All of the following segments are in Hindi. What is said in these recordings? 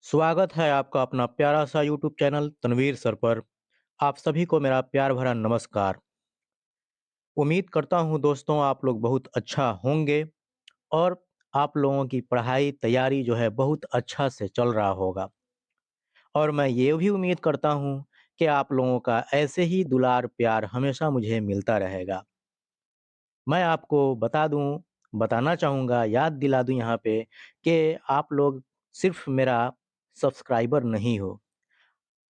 स्वागत है आपका अपना प्यारा सा यूट्यूब चैनल तनवीर सर पर। आप सभी को मेरा प्यार भरा नमस्कार। उम्मीद करता हूँ दोस्तों आप लोग बहुत अच्छा होंगे और आप लोगों की पढ़ाई तैयारी जो है बहुत अच्छा से चल रहा होगा। और मैं ये भी उम्मीद करता हूँ कि आप लोगों का ऐसे ही दुलार प्यार हमेशा मुझे मिलता रहेगा। मैं आपको बताना चाहूँगा, याद दिला दूँ यहाँ पे कि आप लोग सिर्फ़ मेरा सब्सक्राइबर नहीं हो।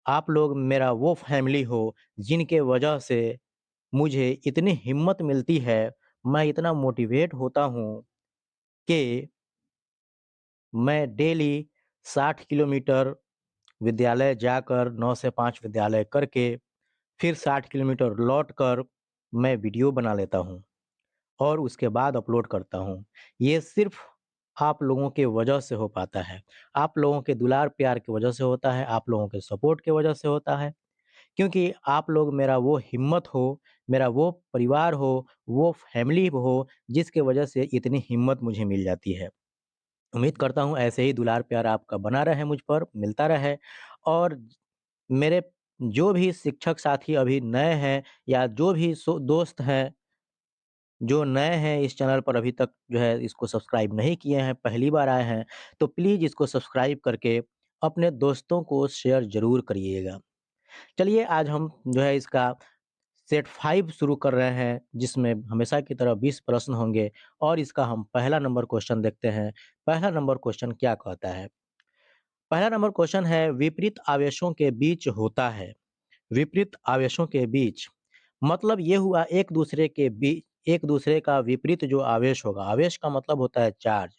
आप लोग मेरा वो फैमिली हो जिनके वजह से मुझे इतनी हिम्मत मिलती है, मैं इतना मोटिवेट होता हूँ कि मैं डेली 60 किलोमीटर विद्यालय जाकर 9 से 5 विद्यालय करके फिर 60 किलोमीटर लौटकर मैं वीडियो बना लेता हूँ और उसके बाद अपलोड करता हूँ। ये सिर्फ़ आप लोगों के वजह से हो पाता है। आप लोगों के दुलार प्यार की वजह से होता है, आप लोगों के सपोर्ट की वजह से होता है। क्योंकि आप लोग मेरा वो हिम्मत हो, मेरा वो परिवार हो, वो फैमिली हो, जिसकी वजह से इतनी हिम्मत मुझे मिल जाती है। उम्मीद करता हूँ ऐसे ही दुलार प्यार आपका बना रहे मुझ पर, मिलता रहे और मेरे जो भी शिक्षक साथी अभी नए हैं या जो भी दोस्त हैं, जो नए हैं इस चैनल पर अभी तक जो है इसको सब्सक्राइब नहीं किए हैं, पहली बार आए हैं, तो प्लीज़ इसको सब्सक्राइब करके अपने दोस्तों को शेयर ज़रूर करिएगा। चलिए आज हम जो है इसका सेट 5 शुरू कर रहे हैं, जिसमें हमेशा की तरह 20 प्रश्न होंगे और इसका हम पहला नंबर क्वेश्चन देखते हैं। पहला नंबर क्वेश्चन क्या कहता है? पहला नंबर क्वेश्चन है विपरीत आवेशों के बीच होता है। विपरीत आवेशों के बीच मतलब ये हुआ एक दूसरे का विपरीत जो आवेश होगा, आवेश का मतलब होता है चार्ज।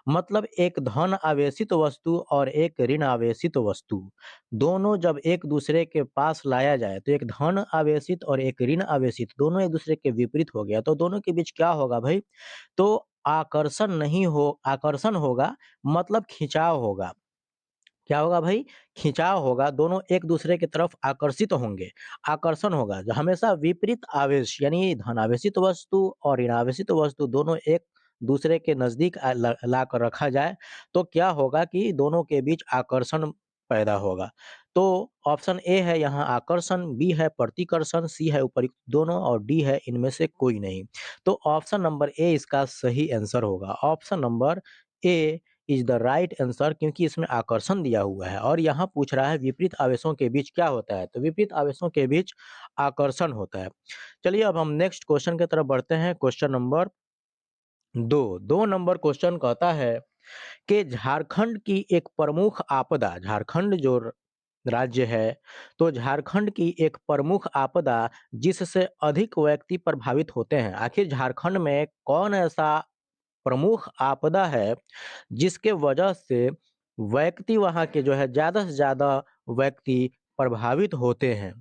मतलब एक धन आवेशित वस्तु और एक ऋण आवेशित वस्तु, दोनों जब एक दूसरे के पास लाया जाए तो एक धन आवेशित और एक ऋण आवेशित दोनों एक दूसरे के विपरीत हो गया, तो दोनों के बीच क्या होगा भाई? तो आकर्षण होगा, मतलब खिंचाव होगा। क्या होगा भाई? खिंचाव होगा, दोनों एक दूसरे की तरफ आकर्षित होंगे, आकर्षण होगा। जो हमेशा विपरीत आवेश यानी धनावेशित वस्तु और ऋणावेशित वस्तु दोनों एक दूसरे के नज़दीक लाकर रखा जाए, तो क्या होगा कि दोनों के बीच आकर्षण पैदा होगा। तो ऑप्शन ए है यहाँ आकर्षण, बी है प्रतिकर्षण, सी है उपयुक्त दोनों और डी है इनमें से कोई नहीं। तो ऑप्शन नंबर ए इसका सही आंसर होगा। Option number A is the right answer, क्योंकि इसमें आकर्षण दिया हुआ है और यहाँ पूछ रहा है विपरीत आवेशों के बीच क्या होता है? तो विपरीत आवेशों के बीच आकर्षण होता है। चलिए अब हम नेक्स्ट क्वेश्चन की तरफ बढ़ते हैं, क्वेश्चन नंबर 2 नंबर क्वेश्चन कहता है कि झारखंड की एक प्रमुख आपदा, झारखंड जो राज्य है, तो झारखंड की एक प्रमुख आपदा जिससे अधिक व्यक्ति प्रभावित होते हैं। आखिर झारखंड में कौन ऐसा प्रमुख आपदा है जिसके वजह से व्यक्ति वहाँ के जो है ज़्यादा से ज़्यादा व्यक्ति प्रभावित होते हैं?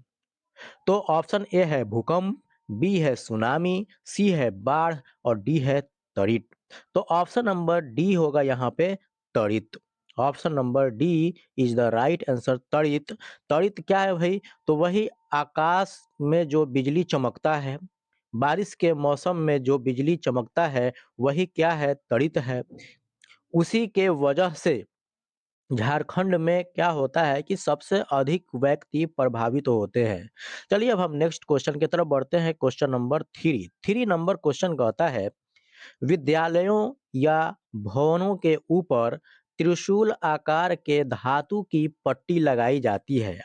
तो ऑप्शन ए है भूकंप, बी है सुनामी, सी है बाढ़ और डी है तड़ित। तो ऑप्शन नंबर डी होगा यहाँ पे तड़ित। Option number D is the right answer तड़ित। तड़ित क्या है भाई? तो वही आकाश में जो बिजली चमकता है, बारिश के मौसम में जो बिजली चमकता है, वही क्या है? तड़ित है। उसी के वजह से झारखंड में क्या होता है कि सबसे अधिक व्यक्ति प्रभावित होते हैं। चलिए अब हम नेक्स्ट क्वेश्चन की तरफ बढ़ते हैं, क्वेश्चन नंबर 3 नंबर क्वेश्चन कहता है विद्यालयों या भवनों के ऊपर त्रिशूल आकार के धातु की पट्टी लगाई जाती है।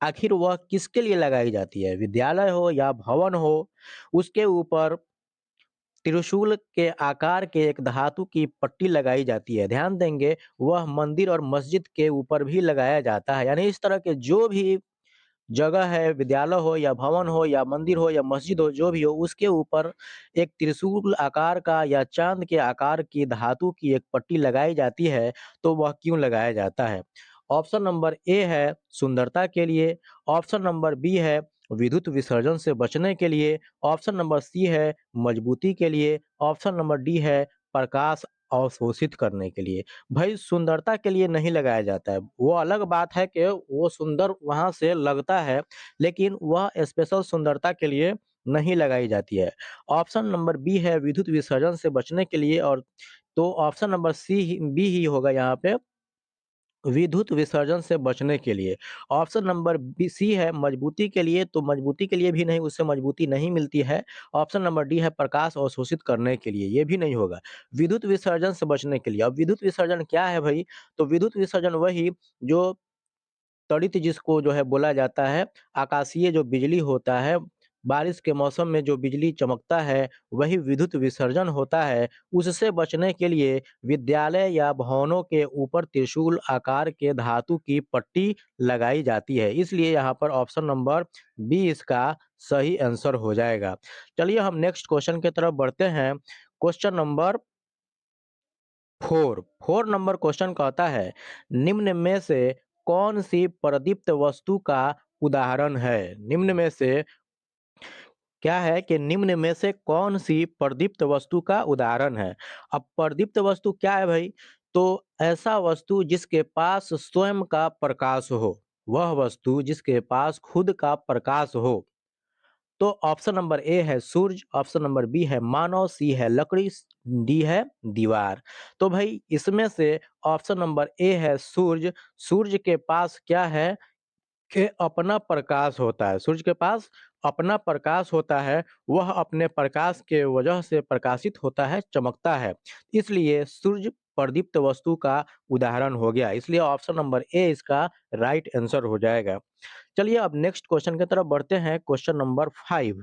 आखिर वह किसके लिए लगाई जाती है? विद्यालय हो या भवन हो, उसके ऊपर त्रिशूल के आकार के एक धातु की पट्टी लगाई जाती है। ध्यान देंगे वह मंदिर और मस्जिद के ऊपर भी लगाया जाता है। यानी इस तरह के जो भी जगह है, विद्यालय हो या भवन हो या मंदिर हो या मस्जिद हो, जो भी हो, उसके ऊपर एक त्रिशूल आकार का या चाँद के आकार की धातु की एक पट्टी लगाई जाती है, तो वह क्यों लगाया जाता है? ऑप्शन नंबर ए है सुंदरता के लिए, ऑप्शन नंबर बी है विद्युत विसर्जन से बचने के लिए, ऑप्शन नंबर सी है मजबूती के लिए, ऑप्शन नंबर डी है प्रकाश अवशोषित करने के लिए। भाई सुंदरता के लिए नहीं लगाया जाता है। वो अलग बात है कि वो सुंदर वहाँ से लगता है, लेकिन वह स्पेशल सुंदरता के लिए नहीं लगाई जाती है। ऑप्शन नंबर बी है विद्युत विसर्जन से बचने के लिए और तो ऑप्शन नंबर सी ही बी ही होगा यहाँ पे विद्युत विसर्जन से बचने के लिए। ऑप्शन नंबर बी सी है मजबूती के लिए, तो मजबूती के लिए भी नहीं, उससे मजबूती नहीं मिलती है। ऑप्शन नंबर डी है प्रकाश अवशोषित करने के लिए, ये भी नहीं होगा। विद्युत विसर्जन से बचने के लिए, अब विद्युत विसर्जन क्या है भई? तो विद्युत विसर्जन वही जो त्वरित जिसको जो है बोला जाता है, आकाशीय जो बिजली होता है, बारिश के मौसम में जो बिजली चमकता है, वही विद्युत विसर्जन होता है। उससे बचने के लिए विद्यालय या भवनों के ऊपर त्रिशूल आकार के धातु की पट्टी लगाई जाती है। इसलिए यहाँ पर ऑप्शन नंबर बी इसका सही आंसर हो जाएगा। चलिए हम नेक्स्ट क्वेश्चन की तरफ बढ़ते हैं। क्वेश्चन नंबर 4 नंबर क्वेश्चन कहता है, निम्न में से कौन-सी प्रदीप्त वस्तु का उदाहरण है? निम्न में से क्या है कि निम्न में से कौन-सी प्रदीप्त वस्तु का उदाहरण है? अब प्रदीप्त वस्तु क्या है भई? तो ऐसा वस्तु जिसके पास स्वयं का प्रकाश हो, वह वस्तु जिसके पास खुद का प्रकाश हो। तो ऑप्शन नंबर ए है सूरज, ऑप्शन नंबर बी है मानव, सी है लकड़ी, डी है दीवार। तो भाई इसमें से ऑप्शन नंबर ए है सूरज। सूरज के पास क्या है कि अपना प्रकाश होता है। सूरज के पास अपना प्रकाश होता है, वह अपने प्रकाश के वजह से प्रकाशित होता है, चमकता है। इसलिए सूरज प्रदीप्त वस्तु का उदाहरण हो गया। इसलिए ऑप्शन नंबर ए इसका राइट आंसर हो जाएगा। चलिए अब नेक्स्ट क्वेश्चन की तरफ बढ़ते हैं। Question number 5।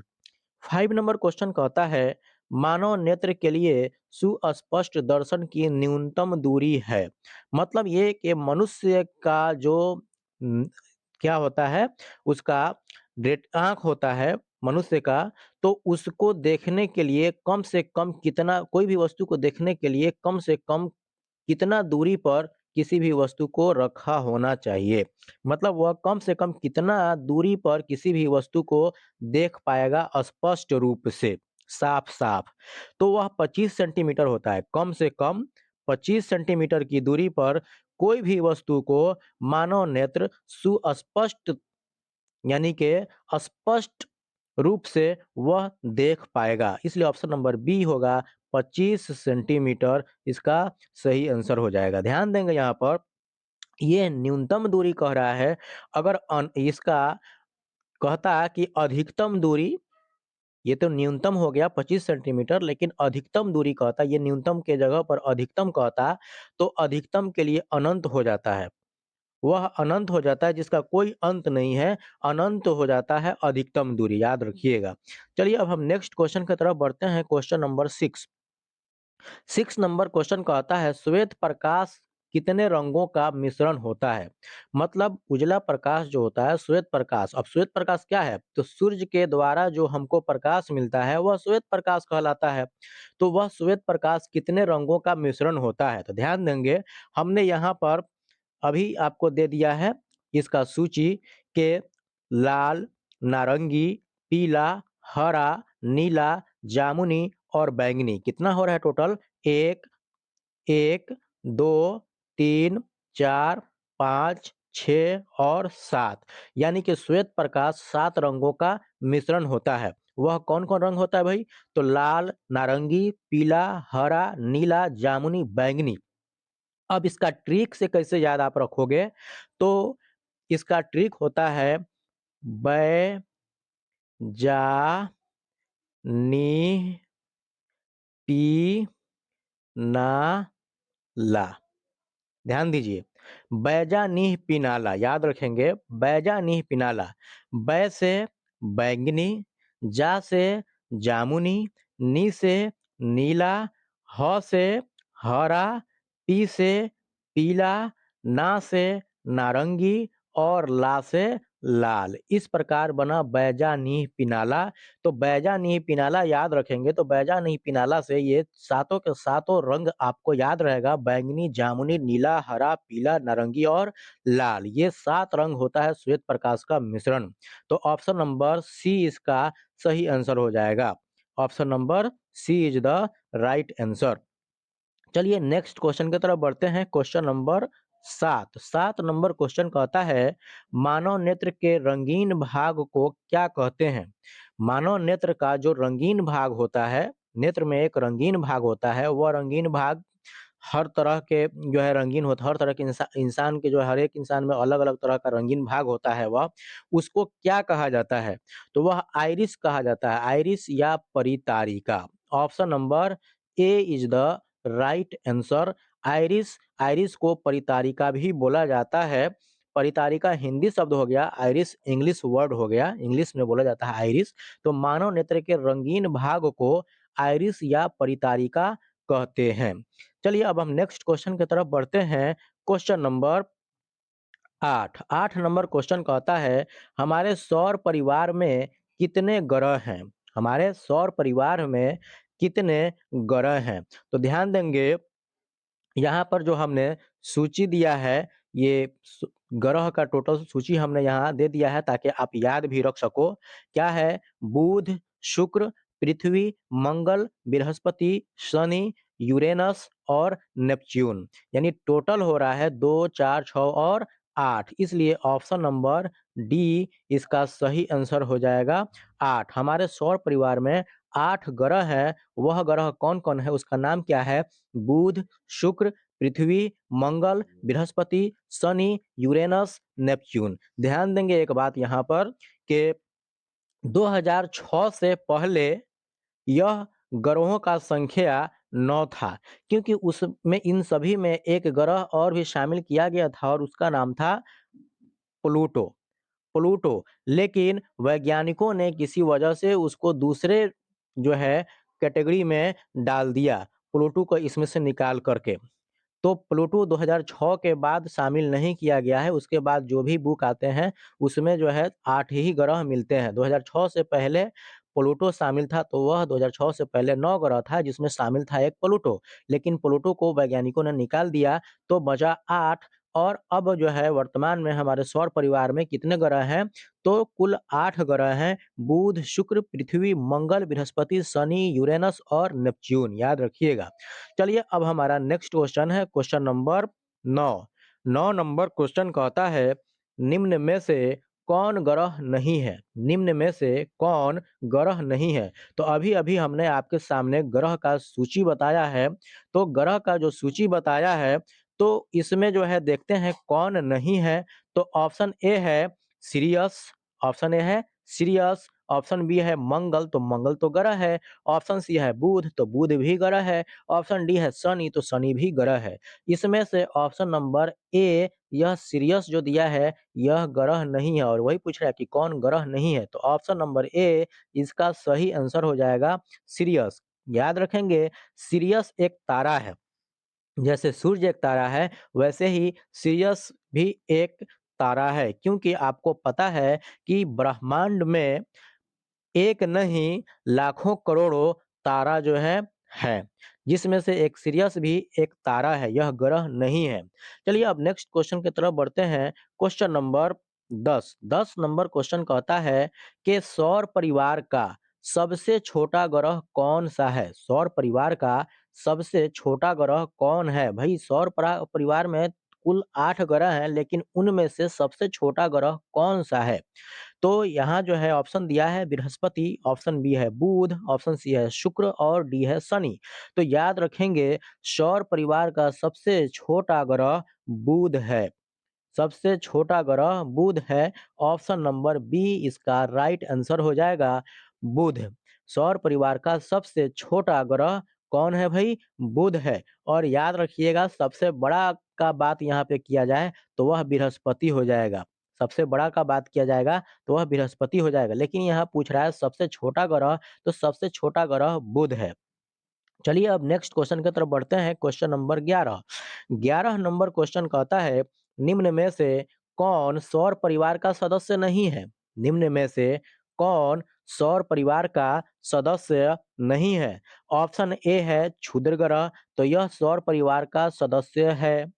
5 नंबर क्वेश्चन कहता है, मानव नेत्र के लिए सुस्पष्ट दर्शन की न्यूनतम दूरी है। मतलब ये कि मनुष्य का जो उम, क्या होता है, उसका ग्रेट आँख होता है मनुष्य का, तो उसको देखने के लिए कम से कम कितना, कोई भी वस्तु को देखने के लिए कम से कम कितना दूरी पर किसी भी वस्तु को रखा होना चाहिए। मतलब वह कम से कम कितना दूरी पर किसी भी वस्तु को देख पाएगा स्पष्ट रूप से, साफ-साफ। तो वह 25 सेंटीमीटर होता है। कम से कम 25 सेंटीमीटर की दूरी पर कोई भी वस्तु को मानव नेत्र सुस्पष्ट, यानी कि स्पष्ट रूप से वह देख पाएगा। इसलिए ऑप्शन नंबर बी होगा 25 सेंटीमीटर, इसका सही आंसर हो जाएगा। ध्यान देंगे यहाँ पर, ये न्यूनतम दूरी कह रहा है। अगर इसका कहता कि अधिकतम दूरी, ये तो न्यूनतम हो गया 25 सेंटीमीटर, लेकिन अधिकतम दूरी कहता, ये न्यूनतम के जगह पर अधिकतम कहता, तो अधिकतम के लिए अनंत हो जाता है। वह अनंत हो जाता है जिसका कोई अंत नहीं है, अनंत हो जाता है अधिकतम दूरी, याद रखिएगा। चलिए अब हम नेक्स्ट क्वेश्चन की तरफ बढ़ते हैं। Question number 6। 6 नंबर क्वेश्चन कहता है, श्वेत प्रकाश कितने रंगों का मिश्रण होता है? मतलब उजला प्रकाश जो होता है श्वेत प्रकाश, अब श्वेत प्रकाश क्या है? तो सूर्य के द्वारा जो हमको प्रकाश मिलता है वह श्वेत प्रकाश कहलाता है। तो वह श्वेत प्रकाश कितने रंगों का मिश्रण होता है? तो ध्यान देंगे, हमने यहाँ पर अभी आपको दे दिया है इसका सूची के लाल, नारंगी, पीला, हरा, नीला, जामुनी और बैंगनी। कितना हो रहा है टोटल? 1, 1, 2, 3, 4, 5, 6 और 7। यानी कि श्वेत प्रकाश 7 रंगों का मिश्रण होता है। वह कौन-कौन रंग होता है भई? तो लाल, नारंगी, पीला, हरा, नीला, जामुनी, बैंगनी। अब इसका ट्रिक से कैसे याद आप रखोगे? तो इसका ट्रिक होता है बै, जा, नी, पी, ना, ला। ध्यान दीजिए, बैजा नीह पिनाला याद रखेंगे, बैजा नीह पिनाला। बै से बैंगनी, जा से जामुनी, नी से नीला, ह से हरा, पी से पीला, ना से नारंगी और ला से लाल। इस प्रकार बना बैजा नीह पिनाला। तो बैजा नीह पिनाला याद रखेंगे तो बैजा नीह पिनाला से ये सातों के सातों रंग आपको याद रहेगा, बैंगनी, जामुनी, नीला, हरा, पीला, नारंगी और लाल। ये 7 रंग होता है श्वेत प्रकाश का मिश्रण। तो ऑप्शन नंबर सी इसका सही आंसर हो जाएगा। Option number C is the right answer. चलिए नेक्स्ट क्वेश्चन की तरफ बढ़ते हैं। Question number 7। 7 नंबर क्वेश्चन कहता है, मानव नेत्र के रंगीन भाग को क्या कहते हैं? मानव नेत्र का जो रंगीन भाग होता है, नेत्र में एक रंगीन भाग होता है, वह रंगीन भाग हर तरह के जो है रंगीन होता है, हर तरह के इंसान के जो है हर एक इंसान में अलग-अलग तरह का रंगीन भाग होता है वह, उसको क्या कहा जाता है? तो वह आइरिस कहा जाता है, आइरिस या परितारिका। Option number A is the right answer. Iris iris को परितारिका भी बोला जाता है। परितारिका हिंदी शब्द हो गया, आइरिस इंग्लिश वर्ड हो गया, इंग्लिश में बोला जाता है आइरिस। तो मानव नेत्र के रंगीन भाग को आइरिस या परितारिका कहते हैं। चलिए अब हम नेक्स्ट क्वेश्चन की तरफ बढ़ते हैं। क्वेश्चन नंबर 8 नंबर क्वेश्चन कहता है, हमारे सौर परिवार में कितने ग्रह हैं? हमारे सौर परिवार में कितने ग्रह हैं? तो ध्यान देंगे, यहाँ पर जो हमने सूची दिया है, ये ग्रह का टोटल सूची हमने यहाँ दे दिया है ताकि आप याद भी रख सको। क्या है? बुध, शुक्र, पृथ्वी, मंगल, बृहस्पति, शनि, यूरेनस और नेपच्यून। यानी टोटल हो रहा है 2, 4, 6 और 8। इसलिए ऑप्शन नंबर डी इसका सही आंसर हो जाएगा 8। हमारे सौर परिवार में 8 ग्रह हैं। वह ग्रह कौन-कौन है? उसका नाम क्या है? बुध, शुक्र, पृथ्वी, मंगल, बृहस्पति, शनि, यूरेनस, नेपच्यून। ध्यान देंगे एक बात यहाँ पर कि 2006 से पहले यह ग्रहों का संख्या 9 था, क्योंकि उसमें इन सभी में एक ग्रह और भी शामिल किया गया था और उसका नाम था प्लूटो। प्लूटो, लेकिन वैज्ञानिकों ने किसी वजह से उसको दूसरे जो है कैटेगरी में डाल दिया, प्लूटो को इसमें से निकाल करके। तो प्लूटो 2006 के बाद शामिल नहीं किया गया है, उसके बाद जो भी बुक आते हैं, उसमें जो है 8 ही ग्रह मिलते हैं। 2006 से पहले प्लूटो शामिल था, तो वह 2006 से पहले 9 ग्रह था, जिसमें शामिल था एक प्लूटो। लेकिन प्लूटो को वैज्ञानिकों ने निकाल दिया, तो बचा 8। और अब जो है वर्तमान में हमारे सौर परिवार में कितने ग्रह हैं? तो कुल 8 ग्रह हैं, बुध, शुक्र, पृथ्वी, मंगल, बृहस्पति, शनि, यूरेनस और नेपच्यून, याद रखिएगा। चलिए अब हमारा नेक्स्ट क्वेश्चन है क्वेश्चन नंबर 9। 9 नंबर क्वेश्चन कहता है, निम्न में से कौन ग्रह नहीं है? निम्न में से कौन ग्रह नहीं है? तो अभी-अभी हमने आपके सामने ग्रह का सूची बताया है, तो ग्रह का जो सूची बताया है, तो इसमें जो है देखते हैं कौन नहीं है। तो ऑप्शन ए है सिरियस, ऑप्शन ए है सिरियस, ऑप्शन बी है मंगल, तो मंगल तो ग्रह है, ऑप्शन सी है बुध, तो बुध भी ग्रह है, ऑप्शन डी है शनि, तो शनि भी ग्रह है। इसमें से ऑप्शन नंबर ए यह सीरियस जो दिया है, यह ग्रह नहीं है और वही पूछ रहा है कि कौन ग्रह नहीं है, तो ऑप्शन नंबर ए इसका सही आंसर हो जाएगा सीरियस। याद रखेंगे, सीरियस एक तारा है। जैसे सूर्य एक तारा है, वैसे ही सीरियस भी एक तारा है, क्योंकि आपको पता है कि ब्रह्मांड में एक नहीं लाखों करोड़ों तारा जो है, जिसमें से एक सिरियस भी एक तारा है, यह ग्रह नहीं है। चलिए अब नेक्स्ट क्वेश्चन की तरफ बढ़ते हैं। Question number 10। 10 नंबर क्वेश्चन कहता है कि सौर परिवार का सबसे छोटा ग्रह कौन-सा है? सौर परिवार का सबसे छोटा ग्रह कौन है? भई परिवार में कुल 8 ग्रह हैं, लेकिन उनमें से सबसे छोटा ग्रह कौन-सा है? तो यहाँ जो है ऑप्शन दिया है बृहस्पति, ऑप्शन बी है बुध, ऑप्शन सी है शुक्र और डी है शनि। तो याद रखेंगे, सौर परिवार का सबसे छोटा ग्रह बुध है। सबसे छोटा ग्रह बुध है। ऑप्शन नंबर बी इसका राइट आंसर हो जाएगा बुध। सौर परिवार का सबसे छोटा ग्रह कौन है भई? बुध है। और याद रखिएगा, सबसे बड़ा का बात यहाँ पे किया जाए तो वह बृहस्पति हो जाएगा। सबसे बड़ा का बात किया जाएगा तो वह बृहस्पति हो जाएगा। लेकिन यहाँ पूछ रहा है सबसे छोटा ग्रह, तो सबसे छोटा ग्रह बुध है। चलिए अब नेक्स्ट क्वेश्चन की तरफ बढ़ते हैं। Question number 11। 11 नंबर क्वेश्चन कहता है, निम्न में से कौन सौर परिवार का सदस्य नहीं है? निम्न में से कौन सौर परिवार का सदस्य नहीं है? ऑप्शन ए है क्षुद्र ग्रह, तो यह सौर परिवार का सदस्य है।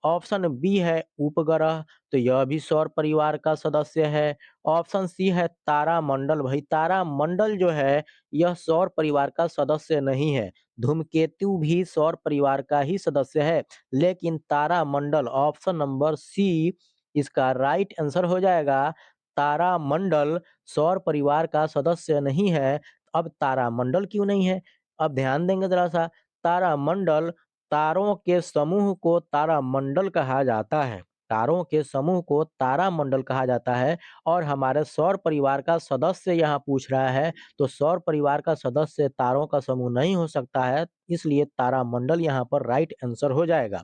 ऑप्शन बी है उपग्रह, तो यह भी सौर परिवार का सदस्य है। ऑप्शन सी है तारामंडल, भाई तारामंडल जो है यह सौर परिवार का सदस्य नहीं है। धूमकेतु भी सौर परिवार का ही सदस्य है, लेकिन तारामंडल ऑप्शन नंबर सी इसका राइट आंसर हो जाएगा। तारामंडल सौर परिवार का सदस्य नहीं है। अब तारामंडल क्यों नहीं है? अब ध्यान देंगे जरा सा। तारामंडल तारों के समूह को तारामंडल कहा जाता है। तारों के समूह को तारामंडल कहा जाता है और हमारे सौर परिवार का सदस्य यहाँ पूछ रहा है, तो सौर परिवार का सदस्य तारों का समूह नहीं हो सकता है, इसलिए तारामंडल यहाँ पर राइट आंसर हो जाएगा।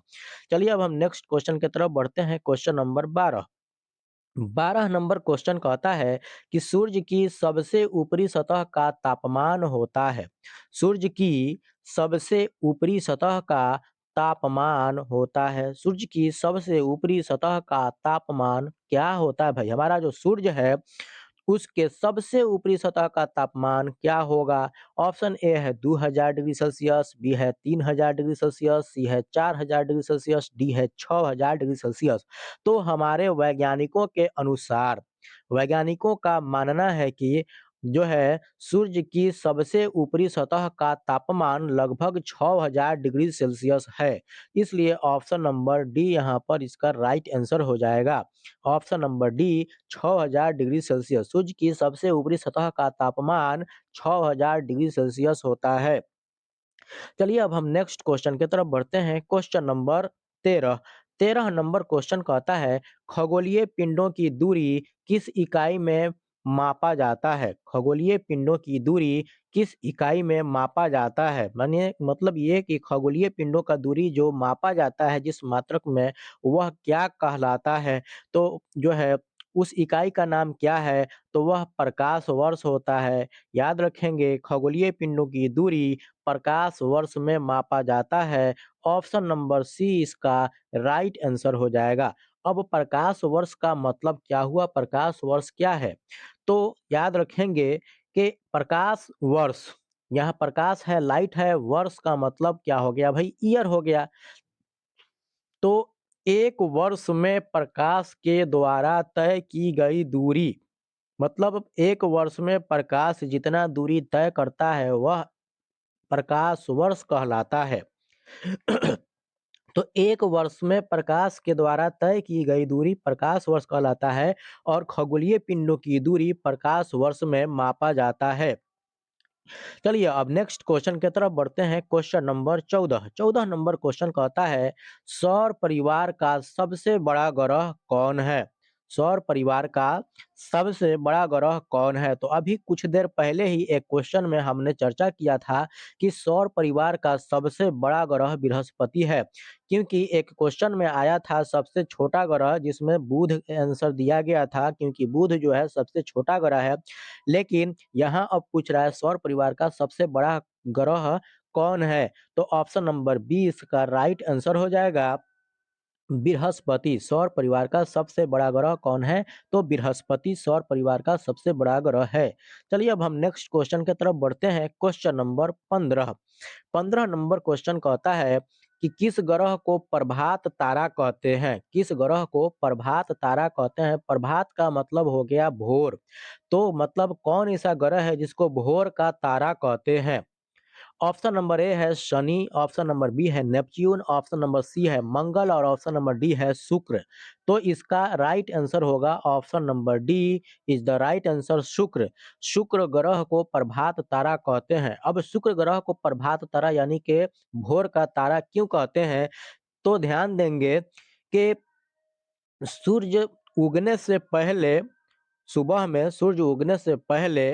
चलिए अब हम नेक्स्ट क्वेश्चन की तरफ बढ़ते हैं, क्वेश्चन नंबर 12। 12 नंबर क्वेश्चन कहता है कि सूर्य की सबसे ऊपरी सतह का तापमान होता है। सूर्य की सबसे ऊपरी सतह का तापमान होता है। सूर्य की सबसे ऊपरी सतह का तापमान क्या होता है भाई? हमारा जो सूर्य है उसके सबसे ऊपरी सतह का तापमान क्या होगा? ऑप्शन ए है 2000 डिग्री सेल्सियस, बी है 3000 डिग्री सेल्सियस, सी है 4000 डिग्री सेल्सियस, डी है 6000 डिग्री सेल्सियस। तो हमारे वैज्ञानिकों का मानना है कि जो है सूर्य की सबसे ऊपरी सतह का तापमान लगभग 6000 डिग्री सेल्सियस है। इसलिए ऑप्शन नंबर डी यहाँ पर इसका राइट आंसर हो जाएगा। Option number D 6000 degree Celsius. सूर्य की सबसे ऊपरी सतह का तापमान 6000 डिग्री सेल्सियस होता है। चलिए अब हम नेक्स्ट क्वेश्चन की तरफ बढ़ते हैं, क्वेश्चन नंबर 13। 13 नंबर क्वेश्चन कहता है खगोलीय पिंडों की दूरी किस इकाई में मापा जाता है? खगोलीय पिंडों की दूरी किस इकाई में मापा जाता है? मानिए मतलब ये कि खगोलीय पिंडों का दूरी जो मापा जाता है जिस मात्रक में, वह क्या कहलाता है? तो जो है उस इकाई का नाम क्या है? तो वह प्रकाश वर्ष होता है। याद रखेंगे खगोलीय पिंडों की दूरी प्रकाश वर्ष में मापा जाता है। ऑप्शन नंबर सी इसका राइट आंसर हो जाएगा। अब प्रकाश वर्ष का मतलब क्या हुआ? प्रकाश वर्ष क्या है? तो याद रखेंगे कि प्रकाश वर्ष, यहाँ प्रकाश है, लाइट है, वर्ष का मतलब क्या हो गया भाई? ईयर हो गया। तो एक वर्ष में प्रकाश के द्वारा तय की गई दूरी, मतलब एक वर्ष में प्रकाश जितना दूरी तय करता है वह प्रकाश वर्ष कहलाता है। तो एक वर्ष में प्रकाश के द्वारा तय की गई दूरी प्रकाश वर्ष कहलाता है और खगोलीय पिंडों की दूरी प्रकाश वर्ष में मापा जाता है। चलिए अब नेक्स्ट क्वेश्चन की तरफ बढ़ते हैं, क्वेश्चन नंबर 14। 14 नंबर क्वेश्चन कहता है सौर परिवार का सबसे बड़ा ग्रह कौन है? सौर परिवार का सबसे बड़ा ग्रह कौन है? तो अभी कुछ देर पहले ही एक क्वेश्चन में हमने चर्चा किया था कि सौर परिवार का सबसे बड़ा ग्रह बृहस्पति है, क्योंकि एक क्वेश्चन में आया था सबसे छोटा ग्रह जिसमें बुध आंसर दिया गया था, क्योंकि बुध जो है सबसे छोटा ग्रह है। लेकिन यहाँ अब पूछ रहा है सौर परिवार का सबसे बड़ा ग्रह कौन है? तो ऑप्शन नंबर बी इसका राइट आंसर हो जाएगा, बृहस्पति। सौर परिवार का सबसे बड़ा ग्रह कौन है? तो बृहस्पति सौर परिवार का सबसे बड़ा ग्रह है। चलिए अब हम नेक्स्ट क्वेश्चन की तरफ बढ़ते हैं, क्वेश्चन नंबर 15। 15 नंबर क्वेश्चन कहता है कि किस ग्रह को प्रभात तारा कहते हैं? किस ग्रह को प्रभात तारा कहते हैं? प्रभात का मतलब हो गया भोर। तो मतलब कौन ऐसा ग्रह है जिसको भोर का तारा कहते हैं? ऑप्शन नंबर ए है शनि, ऑप्शन नंबर बी है नेपच्यून, ऑप्शन नंबर सी है मंगल और ऑप्शन नंबर डी है शुक्र। तो इसका राइट आंसर होगा option number D is the right answer, शुक्र। शुक्र ग्रह को प्रभात तारा कहते हैं। अब शुक्र ग्रह को प्रभात तारा यानी कि भोर का तारा क्यों कहते हैं? तो ध्यान देंगे कि सूर्य उगने से पहले, सुबह में सूर्य उगने से पहले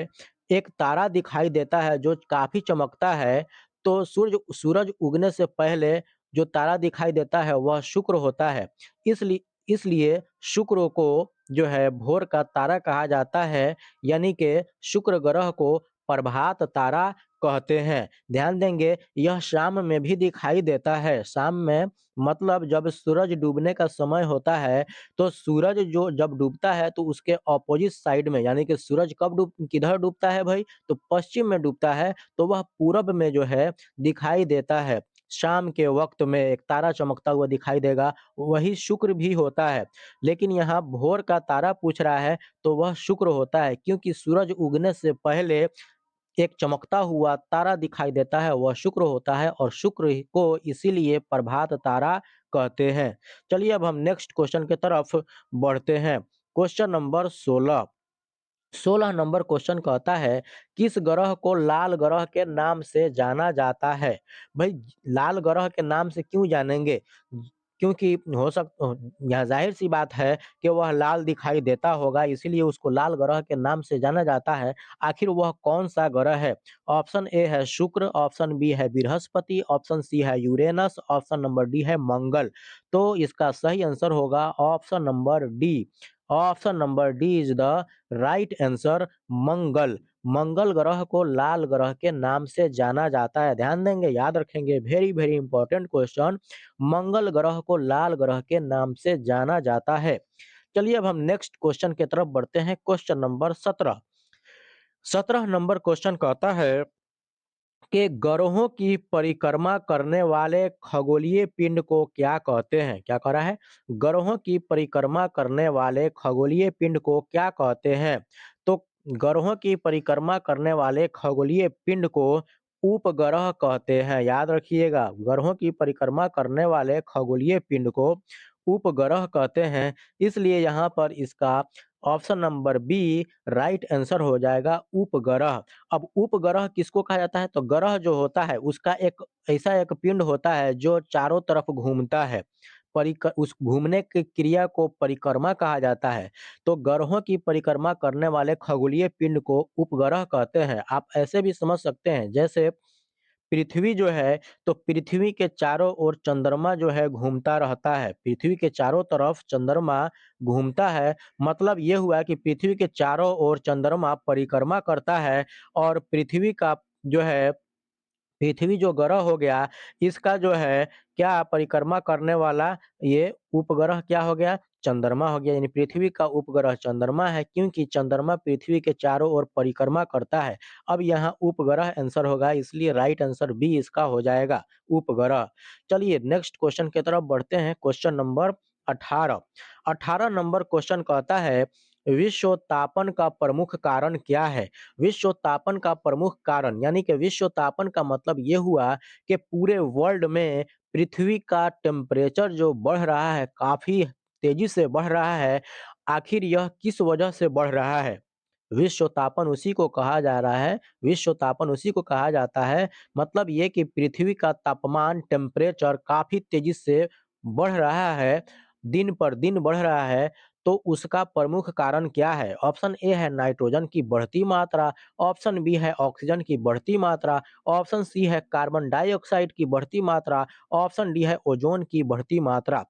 एक तारा दिखाई देता है जो काफ़ी चमकता है। तो सूरज उगने से पहले जो तारा दिखाई देता है वह शुक्र होता है। इसलिए इसलिए शुक्र को जो है भोर का तारा कहा जाता है, यानी कि शुक्र ग्रह को प्रभात तारा कहते हैं। ध्यान देंगे यह शाम में भी दिखाई देता है। शाम में मतलब जब सूरज डूबने का समय होता है, तो सूरज जो जब डूबता है तो उसके ऑपोजिट साइड में, यानी कि सूरज किधर डूबता है भाई? तो पश्चिम में डूबता है, तो वह पूरब में जो है दिखाई देता है। शाम के वक़्त में एक तारा चमकता हुआ दिखाई देगा, वही शुक्र भी होता है। लेकिन यहाँ भोर का तारा पूछ रहा है तो वह शुक्र होता है, क्योंकि सूरज उगने से पहले एक चमकता हुआ तारा दिखाई देता है, वह शुक्र होता है और शुक्र ही को इसीलिए प्रभात तारा कहते हैं। चलिए अब हम नेक्स्ट क्वेश्चन की तरफ बढ़ते हैं, क्वेश्चन नंबर 16। 16 नंबर क्वेश्चन कहता है, किस ग्रह को लाल ग्रह के नाम से जाना जाता है? भाई लाल ग्रह के नाम से क्यों जानेंगे? क्योंकि यहाँ ज़ाहिर-सी बात है कि वह लाल दिखाई देता होगा, इसीलिए उसको लाल ग्रह के नाम से जाना जाता है। आखिर वह कौन-सा ग्रह है? ऑप्शन ए है शुक्र, ऑप्शन बी है बृहस्पति, ऑप्शन सी है यूरेनस, ऑप्शन नंबर डी है मंगल। तो इसका सही आंसर होगा option number D. Option number D is the right answer, मंगल। मंगल ग्रह को लाल ग्रह के नाम से जाना जाता है। ध्यान देंगे, याद रखेंगे, वेरी वेरी इंपॉर्टेंट क्वेश्चन। मंगल ग्रह को लाल ग्रह के नाम से जाना जाता है। चलिए अब हम नेक्स्ट क्वेश्चन की तरफ बढ़ते हैं। Question number 17। 17 नंबर क्वेश्चन कहता है कि ग्रहों की परिक्रमा करने वाले खगोलीय पिंड को क्या कहते हैं? क्या कह रहा है? ग्रहों की परिक्रमा करने वाले खगोलीय पिंड को क्या कहते हैं? तो ग्रहों की परिक्रमा करने वाले खगोलीय पिंड को उपग्रह कहते हैं। याद रखिएगा, ग्रहों की परिक्रमा करने वाले खगोलीय पिंड को उपग्रह कहते हैं। इसलिए यहाँ पर इसका option number B right answer हो जाएगा, उपग्रह। अब उपग्रह किसको कहा जाता है? तो ग्रह जो होता है उसका एक ऐसा एक पिंड होता है जो चारों तरफ घूमता है। उस घूमने की क्रिया को परिक्रमा कहा जाता है। तो ग्रहों की परिक्रमा करने वाले खगोलीय पिंड को उपग्रह कहते हैं। आप ऐसे भी समझ सकते हैं, जैसे पृथ्वी जो है, तो पृथ्वी के चारों ओर चंद्रमा जो है घूमता रहता है। पृथ्वी के चारों तरफ चंद्रमा घूमता है, मतलब ये हुआ कि पृथ्वी के चारों ओर चंद्रमा परिक्रमा करता है और पृथ्वी का जो है पृथ्वी जो ग्रह हो गया, इसका जो है क्या परिक्रमा करने वाला ये उपग्रह क्या हो गया? चंद्रमा हो गया। यानी पृथ्वी का उपग्रह चंद्रमा है, क्योंकि चंद्रमा पृथ्वी के चारों ओर परिक्रमा करता है। अब यहाँ उपग्रह आंसर होगा, इसलिए राइट आंसर बी इसका हो जाएगा, उपग्रह। चलिए नेक्स्ट क्वेश्चन की तरफ बढ़ते हैं। Question number 18। 18 नंबर क्वेश्चन कहता है, विश्वोत्तापन का प्रमुख कारण क्या है? विश्वोत्तापन का प्रमुख कारण, यानी कि विश्वोत्तापन का मतलब ये हुआ कि पूरे वर्ल्ड में पृथ्वी का टेम्परेचर जो बढ़ रहा है, काफ़ी तेज़ी से बढ़ रहा है। आखिर यह किस वजह से बढ़ रहा है? विश्वतापन उसी को कहा जा रहा है, विश्वतापन उसी को कहा जाता है, मतलब ये कि पृथ्वी का तापमान टेम्परेचर काफ़ी तेज़ी से बढ़ रहा है, दिन पर दिन बढ़ रहा है, तो उसका प्रमुख कारण क्या है? ऑप्शन ए है नाइट्रोजन की बढ़ती मात्रा, ऑप्शन बी है ऑक्सीजन की बढ़ती मात्रा, ऑप्शन सी है कार्बन डाइऑक्साइड की बढ़ती मात्रा, ऑप्शन डी है ओज़ोन की बढ़ती मात्रा।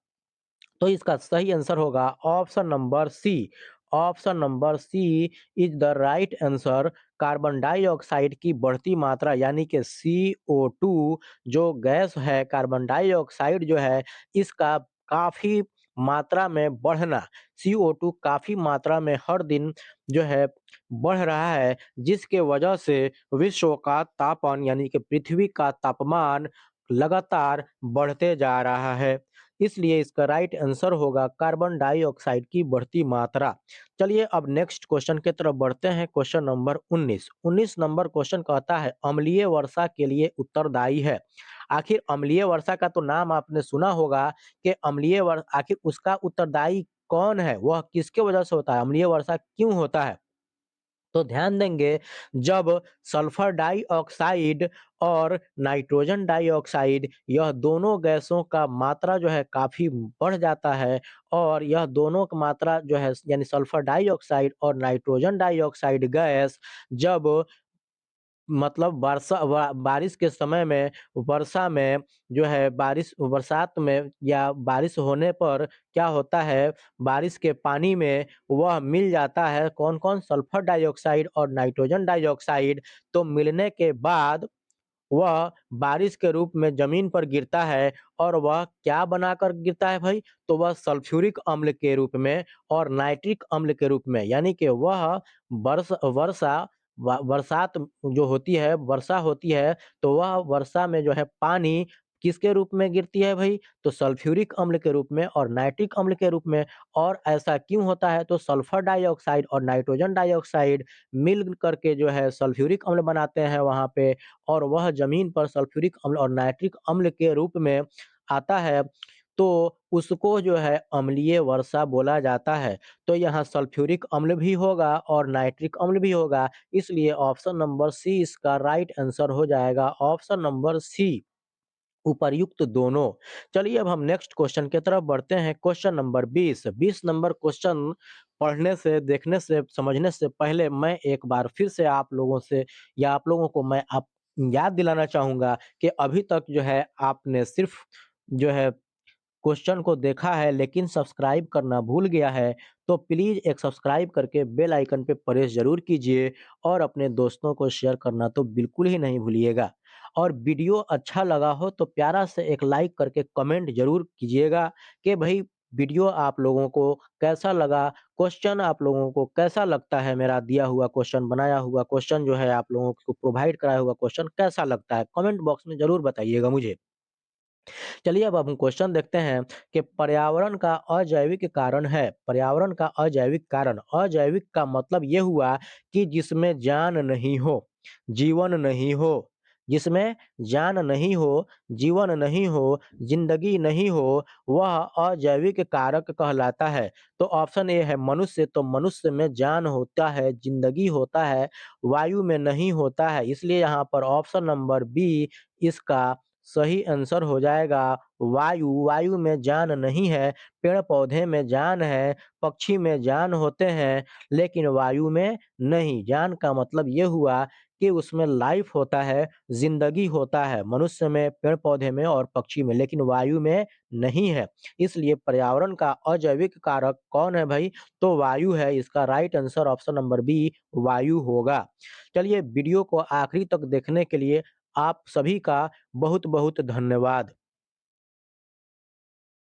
तो इसका सही आंसर होगा option number C. Option number C is the right answer, carbon dioxide की बढ़ती मात्रा, यानी कि CO2 जो गैस है, कार्बन डाइऑक्साइड जो है, इसका काफ़ी मात्रा में बढ़ना, CO2 काफ़ी मात्रा में हर दिन जो है बढ़ रहा है, जिसके वजह से विश्व का तापन यानी कि पृथ्वी का तापमान लगातार बढ़ते जा रहा है। इसलिए इसका राइट आंसर होगा कार्बन डाइऑक्साइड की बढ़ती मात्रा। चलिए अब नेक्स्ट क्वेश्चन की तरफ बढ़ते हैं। Question number 19। 19 नंबर क्वेश्चन कहता है, अम्लीय वर्षा के लिए उत्तरदायी है। आखिर अम्लीय वर्षा का तो नाम आपने सुना होगा कि आखिर उसका उत्तरदायी कौन है? वह किसके वजह से होता है? अम्लीय वर्षा क्यों होता है? तो ध्यान देंगे, जब सल्फर डाइऑक्साइड और नाइट्रोजन डाइऑक्साइड यह दोनों गैसों का मात्रा जो है काफ़ी बढ़ जाता है और यह दोनों की मात्रा जो है यानी सल्फर डाइऑक्साइड और नाइट्रोजन डाइऑक्साइड गैस जब मतलब बारिश के समय में वर्षा में जो है बरसात में या बारिश होने पर क्या होता है, बारिश के पानी में वह मिल जाता है कौन-कौन? सल्फर डाइऑक्साइड और नाइट्रोजन डाइऑक्साइड। तो मिलने के बाद वह बारिश के रूप में ज़मीन पर गिरता है और वह क्या बनाकर गिरता है भाई? तो वह सल्फ्यूरिक अम्ल के रूप में और नाइट्रिक अम्ल के रूप में, यानी कि वह वर्षा बरसात जो होती है, वर्षा होती है, तो वह वर्षा में जो है पानी किसके रूप में गिरती है भई? तो सल्फ्यूरिक अम्ल के रूप में और नाइट्रिक अम्ल के रूप में। और ऐसा क्यों होता है? तो सल्फर डाइऑक्साइड और नाइट्रोजन डाइऑक्साइड मिल करके जो है सल्फ्यूरिक अम्ल बनाते हैं वहाँ पे, और वह ज़मीन पर सल्फ्यूरिक अम्ल और नाइट्रिक अम्ल के रूप में आता है। तो उसको जो है अम्लीय वर्षा बोला जाता है। तो यहाँ सल्फ्यूरिक अम्ल भी होगा और नाइट्रिक अम्ल भी होगा, इसलिए ऑप्शन नंबर सी इसका राइट आंसर हो जाएगा, ऑप्शन नंबर सी। उपर्युक्त दोनों। चलिए अब हम नेक्स्ट क्वेश्चन की तरफ बढ़ते हैं। Question number 20। 20 नंबर क्वेश्चन पढ़ने से, देखने से, समझने से पहले मैं एक बार फिर से आप लोगों से या आप लोगों को मैं आप याद दिलाना चाहूँगा कि अभी तक जो है आपने सिर्फ़ जो है क्वेश्चन को देखा है लेकिन सब्सक्राइब करना भूल गया है, तो प्लीज़ एक सब्सक्राइब करके बेल आइकन पे प्रेस ज़रूर कीजिए और अपने दोस्तों को शेयर करना तो बिल्कुल ही नहीं भूलिएगा। और वीडियो अच्छा लगा हो तो प्यारा से एक लाइक करके कमेंट ज़रूर कीजिएगा कि भई वीडियो आप लोगों को कैसा लगा, क्वेश्चन आप लोगों को कैसा लगता है, मेरा दिया हुआ क्वेश्चन, बनाया हुआ क्वेश्चन जो है आप लोगों को प्रोवाइड कराया हुआ क्वेश्चन कैसा लगता है? कमेंट बॉक्स में ज़रूर बताइएगा मुझे। चलिए अब हम क्वेश्चन देखते हैं कि पर्यावरण का अजैविक कारण है। पर्यावरण का अजैविक कारण, अजैविक का मतलब ये हुआ कि जिसमें जान नहीं हो, जीवन नहीं हो। जिसमें जान नहीं हो, जीवन नहीं हो, ज़िंदगी नहीं हो, वह अजैविक कारक कहलाता है। तो ऑप्शन ए है मनुष्य, तो मनुष्य में जान होता है, ज़िंदगी होता है, वायु में नहीं होता है। इसलिए यहाँ पर ऑप्शन नंबर बी इसका सही आंसर हो जाएगा वायु। वायु में जान नहीं है, पेड़-पौधे में जान है, पक्षी में जान होते हैं, लेकिन वायु में नहीं। जान का मतलब ये हुआ कि उसमें लाइफ होता है, ज़िंदगी होता है, मनुष्य में, पेड़-पौधे में और पक्षी में, लेकिन वायु में नहीं है। इसलिए पर्यावरण का अजैविक कारक कौन है भई? तो वायु है। इसका right answer option number B वायु होगा। चलिए वीडियो को आखिरी तक देखने के लिए आप सभी का बहुत-बहुत धन्यवाद।